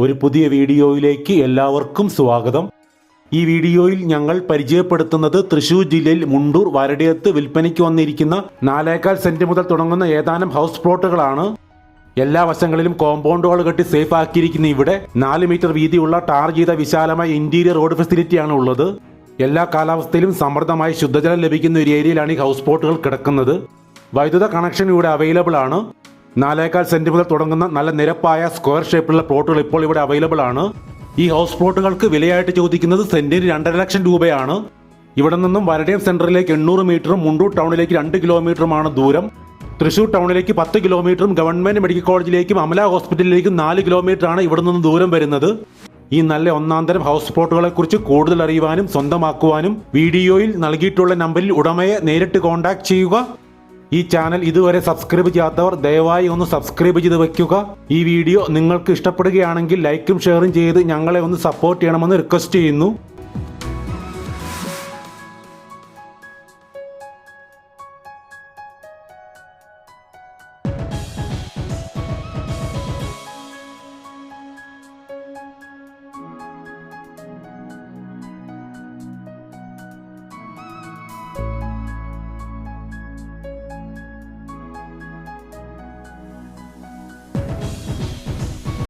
ഒരു പുതിയ വീഡിയോയിലേക്ക് എല്ലാവർക്കും സ്വാഗതം. ഈ വീഡിയോയിൽ ഞങ്ങൾ പരിചയപ്പെടുത്തുന്നത് തൃശൂർ ജില്ലയിൽ മുണ്ടൂർ വരടിയത്ത് വിൽപ്പനയ്ക്ക് വന്നിരിക്കുന്ന 4.25 സെന്റ് മുതൽ തുടങ്ങുന്ന ഏതാനും ഹൗസ് പ്ലോട്ടുകളാണ്. എല്ലാ വശങ്ങളിലും കോമ്പൗണ്ടുകൾ കെട്ടി സേഫ് ആക്കിയിരിക്കുന്ന ഇവിടെ 4 മീറ്റർ വീതിയുള്ള ടാർ ചെയ്ത വിശാലമായ ഇന്റീരിയർ റോഡ് ഫെസിലിറ്റിയാണ് ഉള്ളത്. എല്ലാ കാലാവസ്ഥയിലും സമൃദ്ധമായി ശുദ്ധജലം ലഭിക്കുന്ന ഒരു ഏരിയയിലാണ് ഈ ഹൗസ് പ്ലോട്ടുകൾ കിടക്കുന്നത്. വൈദ്യുത കണക്ഷൻ ഇവിടെ അവൈലബിൾ ആണ്. 4.25 സെന്റ് മുതൽ തുടങ്ങുന്ന നല്ല നിരപ്പായ സ്ക്വയർ ഷേപ്പിലുള്ള പ്ലോട്ടുകൾ ഇപ്പോൾ ഇവിടെ അവൈലബിൾ ആണ്. ഈ ഹൗസ് പ്ലോട്ടുകൾക്ക് വിലയായിട്ട് ചോദിക്കുന്നത് സെന്റിന് 2.5 ലക്ഷം രൂപയാണ്. ഇവിടെ നിന്നും വരടിയം സെന്ററിലേക്ക് 800 മീറ്ററും മുണ്ടൂർ ടൗണിലേക്ക് 2 കിലോമീറ്ററുമാണ് ദൂരം. തൃശൂർ ടൗണിലേക്ക് 10 കിലോമീറ്ററും ഗവൺമെന്റ് മെഡിക്കൽ കോളേജിലേക്കും അമല ഹോസ്പിറ്റലിലേക്കും 4 കിലോമീറ്ററാണ് ഇവിടെ നിന്ന് ദൂരം വരുന്നത്. ഈ നല്ല ഒന്നാന്തരം ഹൗസ് പ്ലോട്ടുകളെ കുറിച്ച് കൂടുതൽ അറിയുവാനും സ്വന്തമാക്കുവാനും വീഡിയോയിൽ നൽകിയിട്ടുള്ള നമ്പറിൽ ഉടമയെ നേരിട്ട് കോൺടാക്ട് ചെയ്യുക. ഈ ചാനൽ ഇതുവരെ സബ്സ്ക്രൈബ് ചെയ്യാത്തവർ ദയവായി ഒന്ന് സബ്സ്ക്രൈബ് ചെയ്ത് വെക്കുക. ഈ വീഡിയോ നിങ്ങൾക്ക് ഇഷ്ടപ്പെടുകയാണെങ്കിൽ ലൈക്കും ഷെയറും ചെയ്ത് ഞങ്ങളെ ഒന്ന് സപ്പോർട്ട് ചെയ്യണമെന്ന് റിക്വസ്റ്റ് ചെയ്യുന്നു.